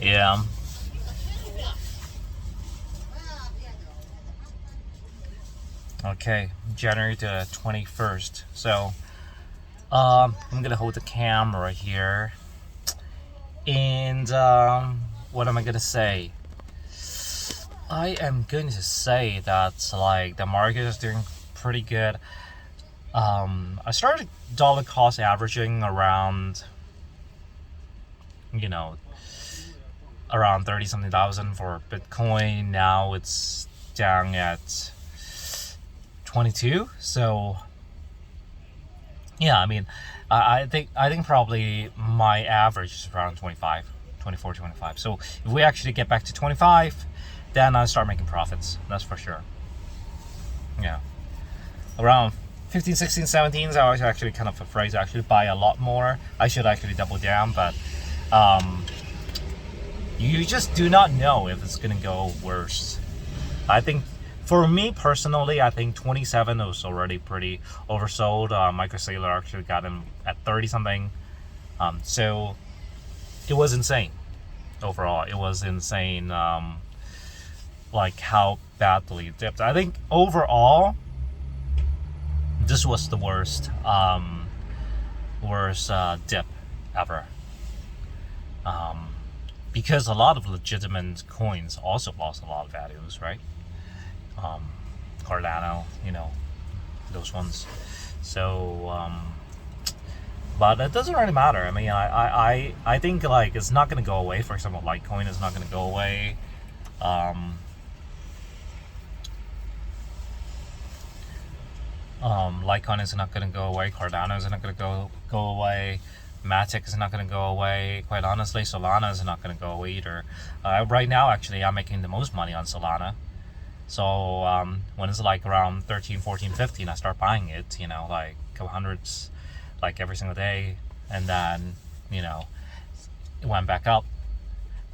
Yeah. Okay, January the 21st. So, I'm gonna hold the camera here. And, what am I gonna say? I am going to say that, like, the market is doing pretty good. I started dollar cost averaging around, you know, around 30 something thousand for Bitcoin. Now it's down at 22. So yeah, I mean, I think probably my average is around 25, 24, 25. So if we actually get back to 25, then I start making profits. That's for sure. Yeah, around 15, 16, 17. I was actually kind of afraid to actually buy a lot more. I should actually double down, but you just do not know if it's gonna go worse. I think for me personally, I think 27 was already pretty oversold. Michael Saylor actually got him at 30 something. So it was insane. Overall, it was insane. Like how badly it dipped. I think overall, this was the worst dip ever. Because a lot of legitimate coins also lost a lot of values, right? Cardano, those ones. So, but it doesn't really matter. I mean, I think like it's not gonna go away. For example, Litecoin is not gonna go away. Litecoin is not gonna go away. Cardano is not gonna go away. Matic is not going to go away. Quite honestly, Solana is not going to go away either. Right now, actually, I'm making the most money on Solana. So when it's like around 13, 14, 15, I start buying it, like a couple hundreds, like every single day. And then, it went back up.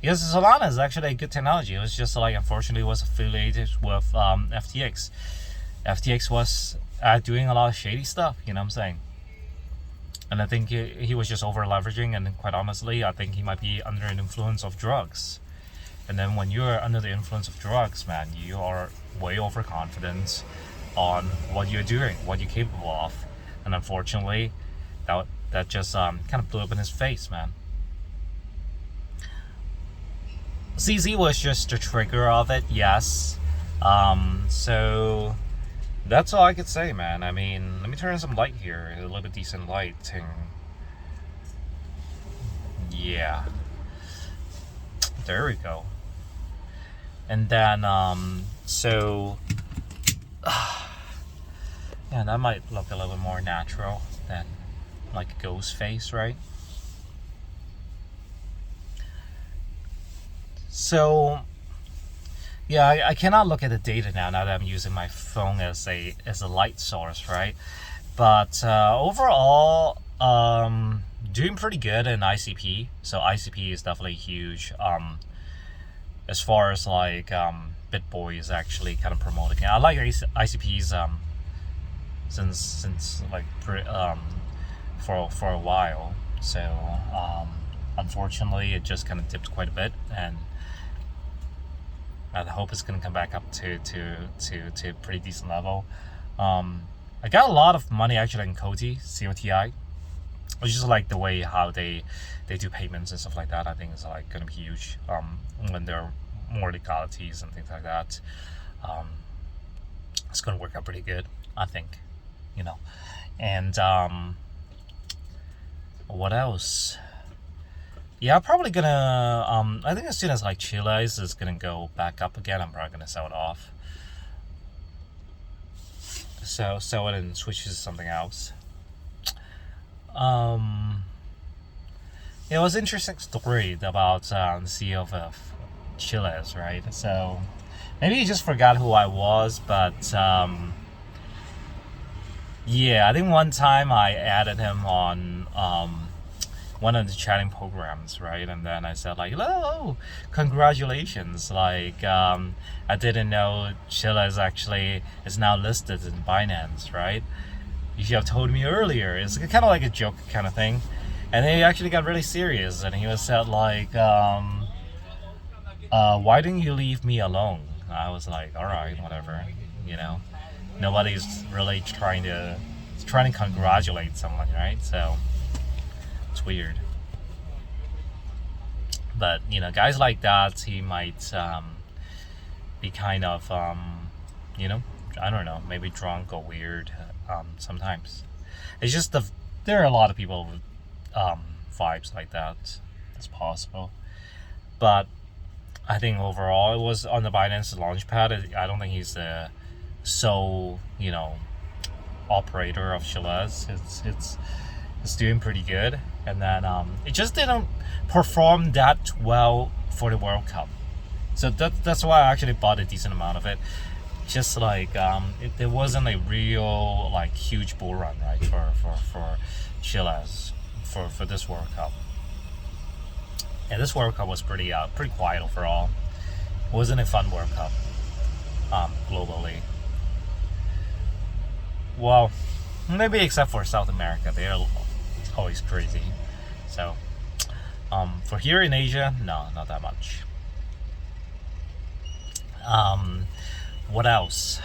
Because Solana is actually a good technology. It was just like, unfortunately, it was affiliated with FTX. FTX was doing a lot of shady stuff, you know what I'm saying? And I think he was just over leveraging, and quite honestly, I think he might be under an influence of drugs. And then when you're under the influence of drugs, man, you are way overconfident on what you're doing, what you're capable of. And unfortunately, that just kind of blew up in his face, man. CZ was just the trigger of it, yes. So that's all I could say, man. I mean, let me turn on some light here, a little bit decent lighting. Yeah, there we go. And then so yeah, that might look a little bit more natural than like a ghost face, right? So yeah, I cannot look at the data now that I'm using my phone as a light source, right? But overall, doing pretty good in ICP. So ICP is definitely huge. As far as like BitBoy is actually kind of promoting it. I like ICPs since like for a while. So unfortunately, it just kind of dipped quite a bit, and I hope it's going to come back up to a pretty decent level. I got a lot of money actually in COTI, which is like the way how they do payments and stuff like that. I think it's like going to be huge when there are more legalities and things like that. It's going to work out pretty good, I think. And what else? Yeah, I'm probably gonna. I think as soon as like Chile's is gonna go back up again, I'm probably gonna sell it off. So sell it and switch to something else. It was an interesting story about the CEO of Chile's, right? So maybe he just forgot who I was, but yeah, I think one time I added him on one of the chatting programs, right? And then I said like, hello, congratulations. Like, I didn't know Chile is now listed in Binance, right? You should have told me earlier. It's kind of like a joke kind of thing. And he actually got really serious, and he was said like, why didn't you leave me alone? I was like, all right, whatever, you know. Nobody's really trying to congratulate someone, right? So it's weird. But guys like that, he might be kind of I don't know, maybe drunk or weird sometimes. It's just there are a lot of people with vibes like that. It's possible, but I think overall it was on the Binance Launchpad. I don't think he's the sole operator of Shillelagh. It's doing pretty good, and then it just didn't perform that well for the World Cup. So that's why I actually bought a decent amount of it. Just like there wasn't a real like huge bull run, right, for Shillelagh for this World Cup. And this World Cup was pretty quiet overall. It wasn't a fun World Cup globally. Well, maybe except for South America, they're always crazy. So for here in Asia, no, not that much. What else?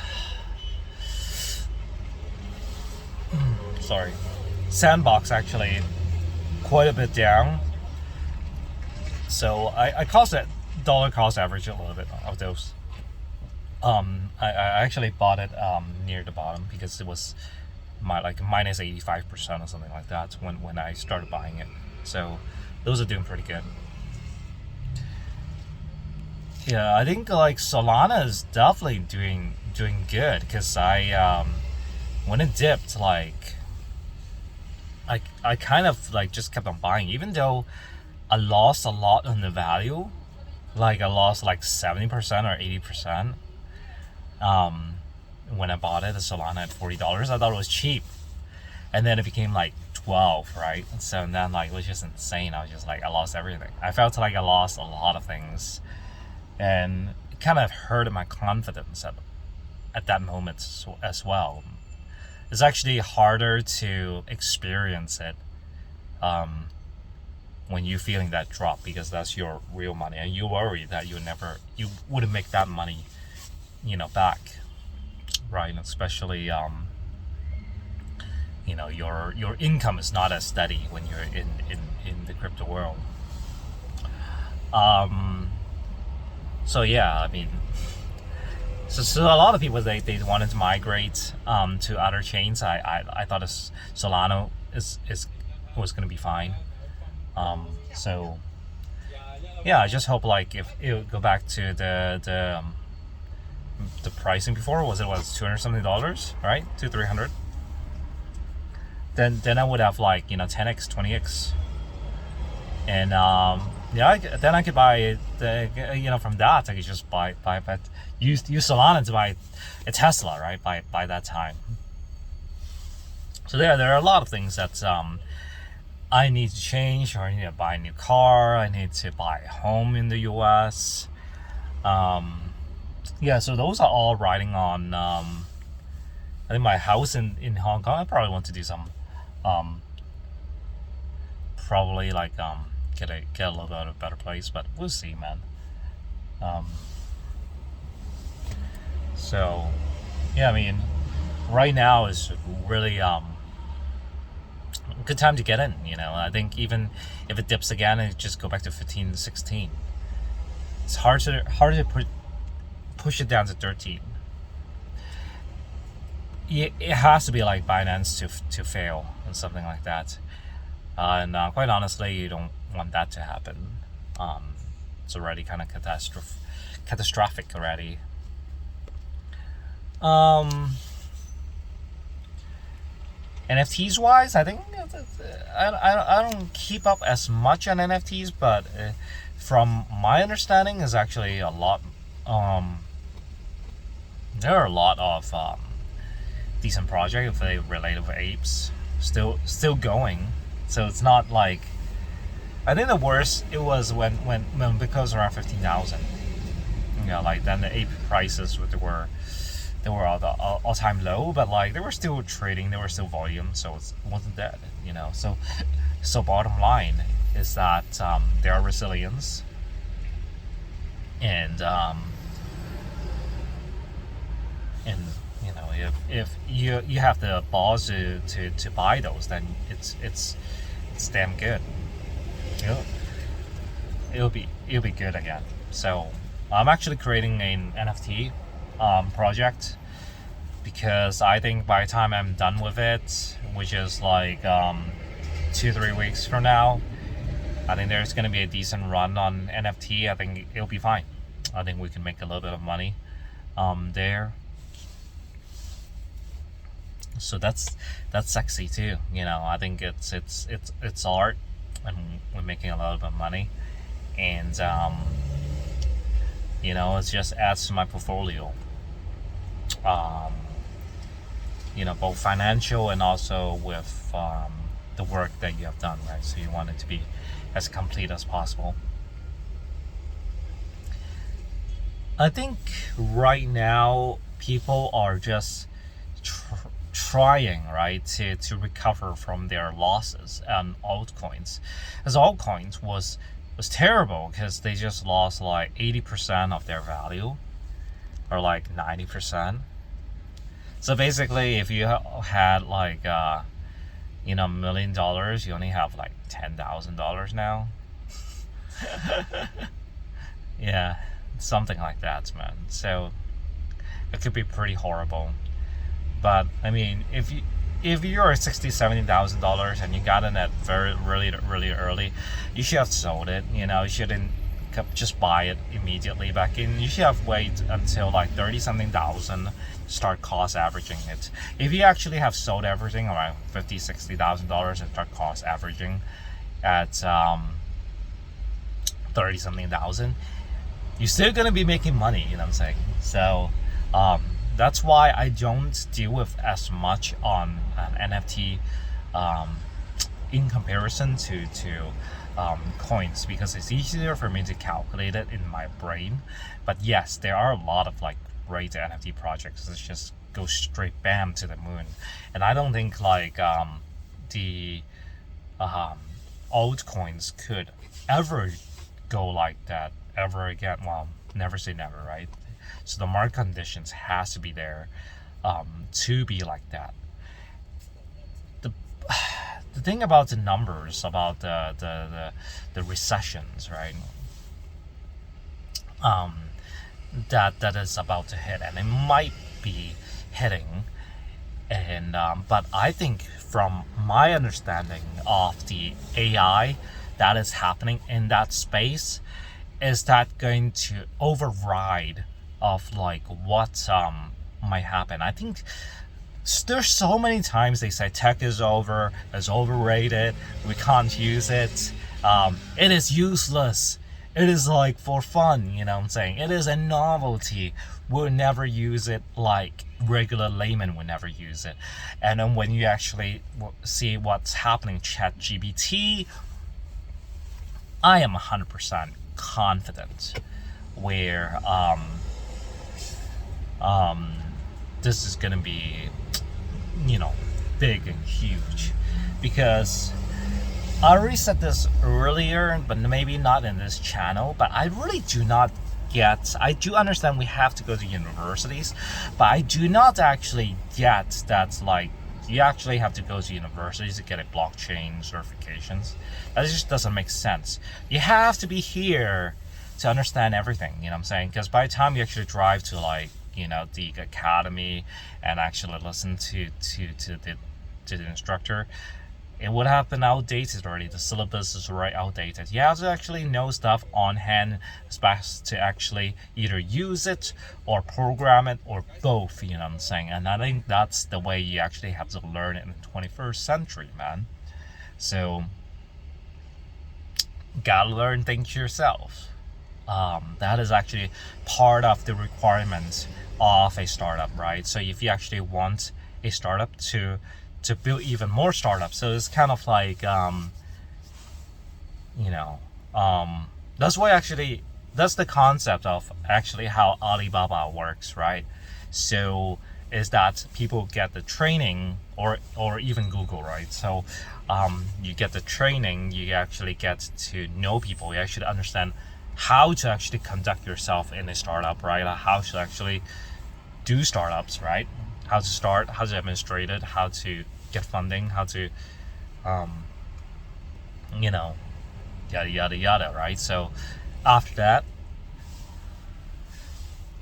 Sorry. Sandbox actually quite a bit down. So I cost that dollar cost average a little bit of those. I actually bought it near the bottom because it was minus 85% or something like that when I started buying it. So those are doing pretty good. Yeah, I think like Solana is definitely doing good because when it dipped, like I kind of like just kept on buying, even though I lost a lot on the value. Like I lost like 70% or 80%. When I bought it, the Solana at $40, I thought it was cheap, and then it became like 12, right? So then like it was just insane. I was just like, I lost everything. I felt like I lost a lot of things, and it kind of hurt my confidence at that moment as well. It's actually harder to experience it when you're feeling that drop, because that's your real money, and you worry that you wouldn't make that money back, right? Especially your income is not as steady when you're in the crypto world. So yeah, I mean, so a lot of people they wanted to migrate to other chains. I thought Solana was gonna be fine. So yeah, I just hope like if it would go back to the pricing before was $200 something, right? $200-300. Then I would have like 10x, 20x, and then I could buy from that I could just buy use Solana to buy a Tesla, right? By that time. So there are a lot of things that I need to change, or I need to buy a new car. I need to buy a home in the US. Yeah, so those are all riding on I think my house in Hong Kong. I probably want to do some probably like get a little bit of a better place, but we'll see, man. So yeah, I mean, right now is really a good time to get in. I think even if it dips again, it just go back to 15, 16. It's hard to push it down to 13. It has to be like Binance to fail and something like that. And quite honestly, you don't want that to happen. It's already kind of catastrophic already. NFTs wise, I think I don't keep up as much on NFTs, but from my understanding, is actually a lot. There are a lot of decent projects if they related with apes still going. So it's not like, I think the worst it was when because around 15,000. Like then the ape prices were at the all-time low, but like they were still trading, there were still volume, so it wasn't dead. So bottom line is that there are resilience. and and you know, if you have the balls to buy those, then it's damn good. It'll, it'll be good again. So I'm actually creating an NFT project, because I think by the time I'm done with it, which is like 2-3 weeks from now, I think there's going to be a decent run on NFT. I think it'll be fine. I think we can make a little bit of money there. So that's sexy too. You know, I think it's art, and we're making a little bit of money, and you know, it just adds to my portfolio. You know, both financial and also with the work that you have done, right? So you want it to be as complete as possible. I think right now people are just trying, right, to recover from their losses on altcoins, as altcoins was terrible, because they just lost like 80% of their value, or like 90%. So basically, if you had like you know, $1 million, you only have like $10,000 now. Yeah, something like that, man. So it could be pretty horrible. But I mean, if you're $60,000-$70,000 and you got in at really early, you should have sold it. You know, you shouldn't just buy it immediately back in. You should have waited until like 30-something thousand to start cost averaging it. If you actually have sold everything around $50,000-$60,000 and start cost averaging at 30-something thousand, you're still gonna be making money. You know what I'm saying? So that's why I don't deal with as much on an NFT in comparison to coins, because it's easier for me to calculate it in my brain. But yes, there are a lot of like great NFT projects that just go straight bam to the moon, and I don't think like the altcoins could ever go like that ever again. Well, never say never, right? So the market conditions has to be there to be like that. The thing about the numbers, about the recessions, right? That is about to hit, and it might be hitting. And but I think, from my understanding of the AI that is happening in that space, is that going to override of like what might happen. I think there's so many times they say tech is overrated, we can't use it, it is useless, it is like for fun, you know what I'm saying, it is a novelty, we'll never use it, like regular layman would never use it. And then when you actually see what's happening, ChatGPT, I am 100% confident where this is gonna be, you know, big and huge, because I already said this earlier, but maybe not in this channel, but I really do not get, I do understand we have to go to universities, but I do not actually get that like you actually have to go to universities to get a blockchain certifications. That just doesn't make sense. You have to be here to understand everything, you know what I'm saying? Because by the time you actually drive to like, you know, the academy and actually listen to the instructor, it would have been outdated already. The syllabus is already outdated. You have to actually know stuff on hand, it's best to actually either use it or program it or both, you know what I'm saying? And I think that's the way you actually have to learn it in the 21st century, man. So gotta learn things yourself. That is actually part of the requirement of a startup, right? So if you actually want a startup to build even more startups, so it's kind of like you know, that's why actually that's the concept of actually how Alibaba works, right? So is that people get the training, or even Google, right? So you get the training, you actually get to know people, you actually understand how to actually conduct yourself in a startup, right? How to actually do startups, right? How to start, how to administrate it, how to get funding, how to, you know, yada yada yada, right? So after that,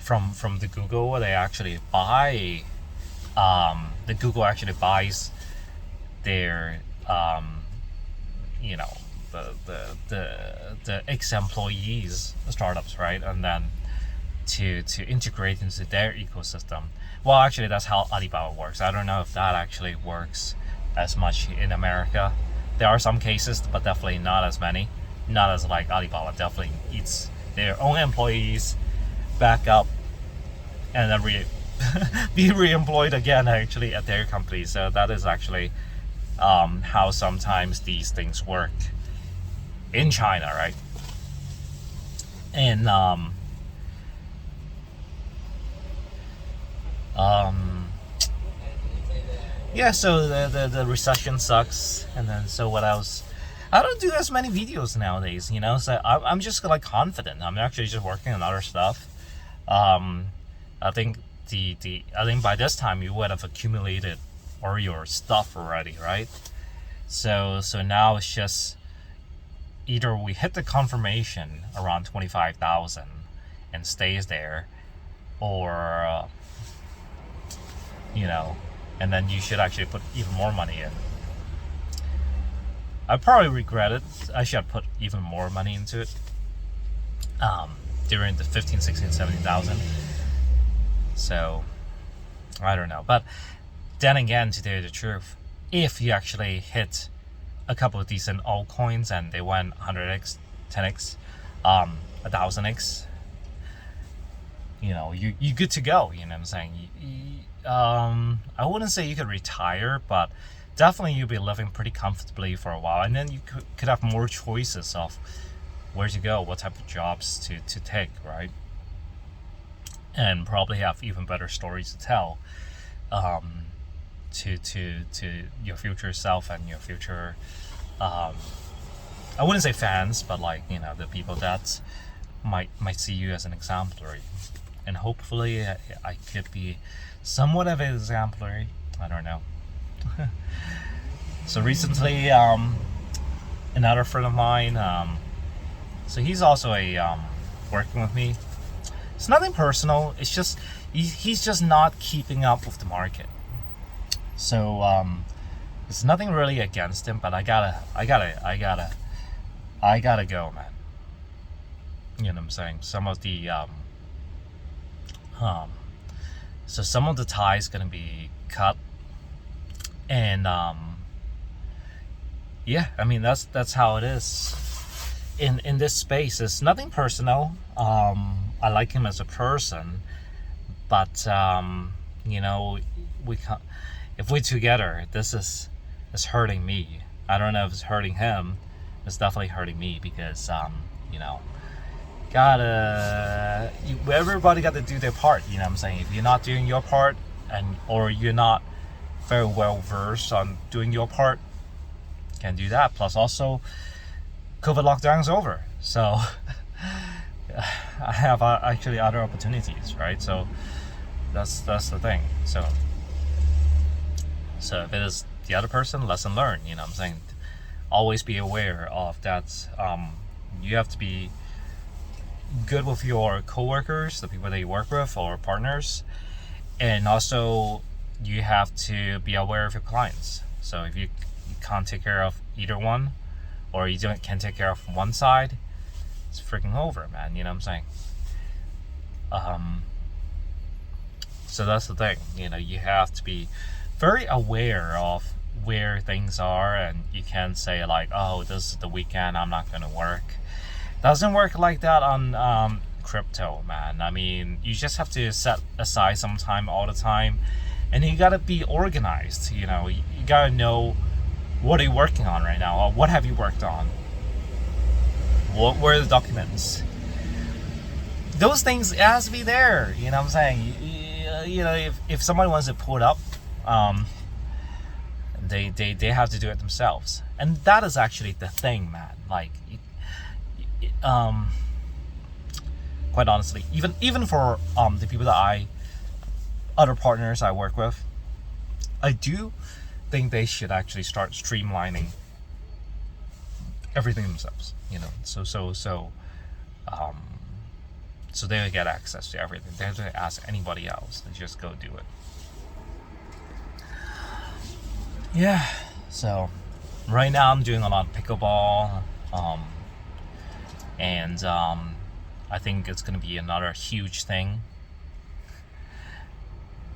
from the Google, they actually buy, the Google actually buys their, you know, the ex-employees startups, right? And then to integrate into their ecosystem. Well, actually, that's how Alibaba works. I don't know if that actually works as much in America. There are some cases, but definitely not as many. Not as like Alibaba. Definitely eats their own employees back up and then be re-employed again actually at their company. So that is actually how sometimes these things work in China, right? And yeah, so the recession sucks, and then so what else? I don't do as many videos nowadays, you know. So I'm just like confident. I'm actually just working on other stuff. I think I think by this time you would have accumulated all your stuff already, right? So now it's just either we hit the confirmation around 25,000 and stays there, or you know, and then you should actually put even more money in. I probably regret it. I should have put even more money into it during the 15, 16, 17,000. So I don't know. But then again, to tell you the truth, if you actually hit a couple of decent altcoins and they went 100x, 10x, 1000x, you know, you good to go. You know what I'm saying? I wouldn't say you could retire, but definitely you'll be living pretty comfortably for a while, and then you could have more choices of where to go, what type of jobs to take, right? And probably have even better stories to tell to your future self and your future, I wouldn't say fans, but like, you know, the people that might see you as an exemplary. And hopefully I could be somewhat of an exemplary. I don't know. So recently, another friend of mine, so he's also working with me. It's nothing personal. It's just he's just not keeping up with the market. So it's nothing really against him, but I gotta go, man. You know what I'm saying? Some of the so some of the ties gonna be cut, and yeah, I mean that's how it is in this space. It's nothing personal. I like him as a person, but you know, we can't. If we're together, this is hurting me. I don't know if it's hurting him. It's definitely hurting me because you know, everybody got to do their part. You know what I'm saying? If you're not doing your part, or you're not very well versed on doing your part, can't do that. Plus also, COVID lockdown's over, so I have actually other opportunities, right? So that's the thing. So if it is the other person, lesson learned. You know what I'm saying? Always be aware of that. You have to be good with your coworkers, the people that you work with, or partners, and also you have to be aware of your clients. So if you can't take care of either one, or you can't take care of one side, it's freaking over, man. You know what I'm saying? So that's the thing. You know, you have to be very aware of where things are, and you can't say like, oh, this is the weekend, I'm not gonna work. Doesn't work like that on crypto, man. I mean, you just have to set aside some time all the time, and you gotta be organized. You know, you gotta know what are you working on right now, or what have you worked on, where are the documents. Those things has to be there. You know what I'm saying? You know, if somebody wants to pull it up, they have to do it themselves, and that is actually the thing, man. Like quite honestly, even for the people other partners I work with, I do think they should actually start streamlining everything themselves. So they get access to everything. They have to ask anybody else. They just go do it. Yeah. So right now I'm doing a lot of pickleball, and I think it's going to be another huge thing.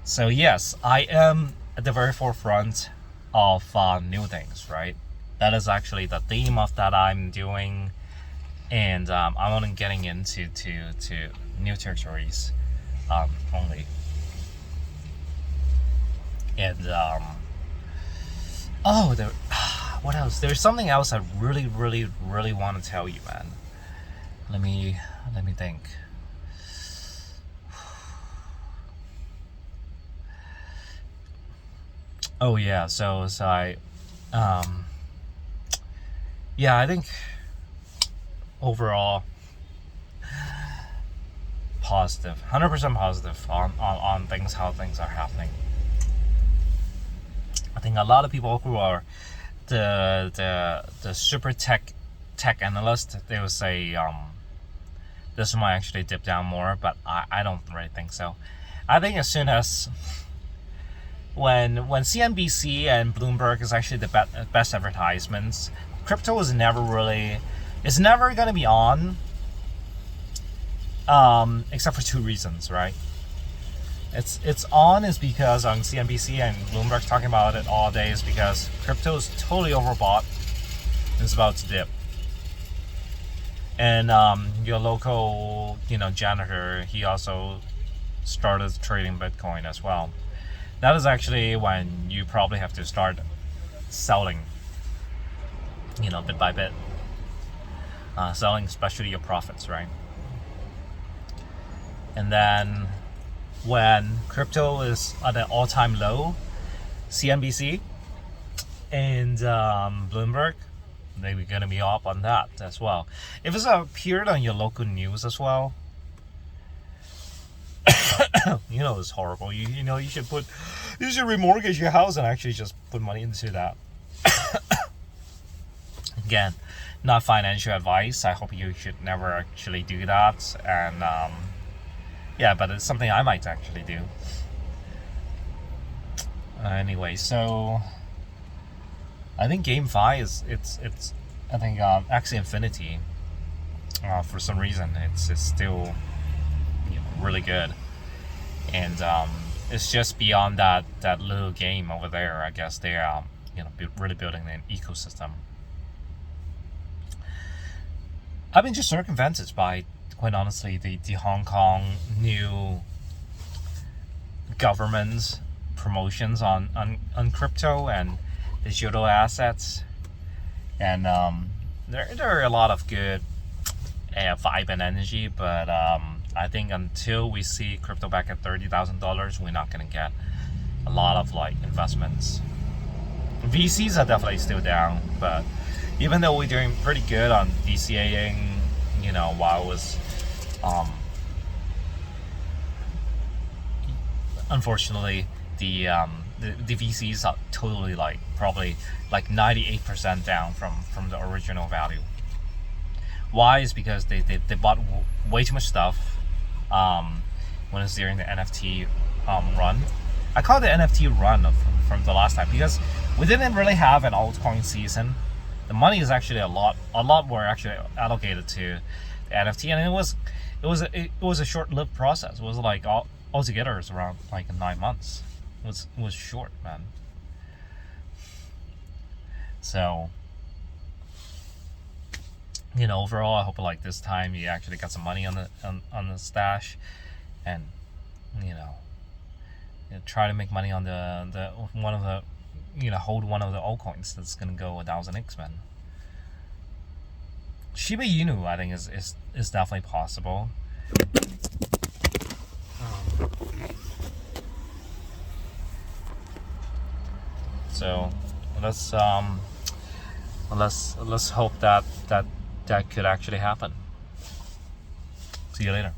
So yes, I am at the very forefront of new things, right? That is actually the theme of that I'm doing, and I'm only getting into to new territories only. And what else? There's something else I really want to tell you, man. Let me think. Oh yeah, so I I think overall positive, 100% positive on things, how things are happening. I think a lot of people who are the super tech analyst, they will say this might actually dip down more, but I don't really think so. I think as soon as when CNBC and Bloomberg is actually the best advertisements, crypto is never going to be on, except for two reasons, right? It's on is because on CNBC and Bloomberg talking about it all day is because crypto is totally overbought and it's about to dip. And your local janitor, he also started trading Bitcoin as well. That is actually when you probably have to start selling, bit by bit, selling especially your profits, right? And then when crypto is at an all-time low, CNBC and Bloomberg, they're gonna be up on that as well. If it's appeared on your local news as well, it's horrible. You should remortgage your house and actually just put money into that. Again, not financial advice. I hope you should never actually do that. And but it's something I might actually do. Anyway, so I think GameFi is I think Axie Infinity, for some reason it's still really good, and it's just beyond that little game over there. I guess they are really building an ecosystem. I've been just circumvented by, quite honestly, the Hong Kong new government promotions on crypto and digital assets, and there are a lot of good vibe and energy, but I think until we see crypto back at $30,000, we're not going to get a lot of investments. VCs are definitely still down, but even though we're doing pretty good on DCAing, while it was unfortunately the VCs are totally probably 98% down from the original value. Why? Is because they bought way too much stuff when it's during the NFT run. I call it the NFT run from the last time because we didn't really have an altcoin season. The money is actually a lot more actually allocated to the NFT, and it was a short-lived process. It was altogether it's around 9 months. It was short, man. So overall, I hope this time you actually got some money on the stash, and try to make money on the one of the hold one of the altcoins that's gonna go 1,000x, man. Shiba Inu, I think is definitely possible. So let's hope that could actually happen. See you later.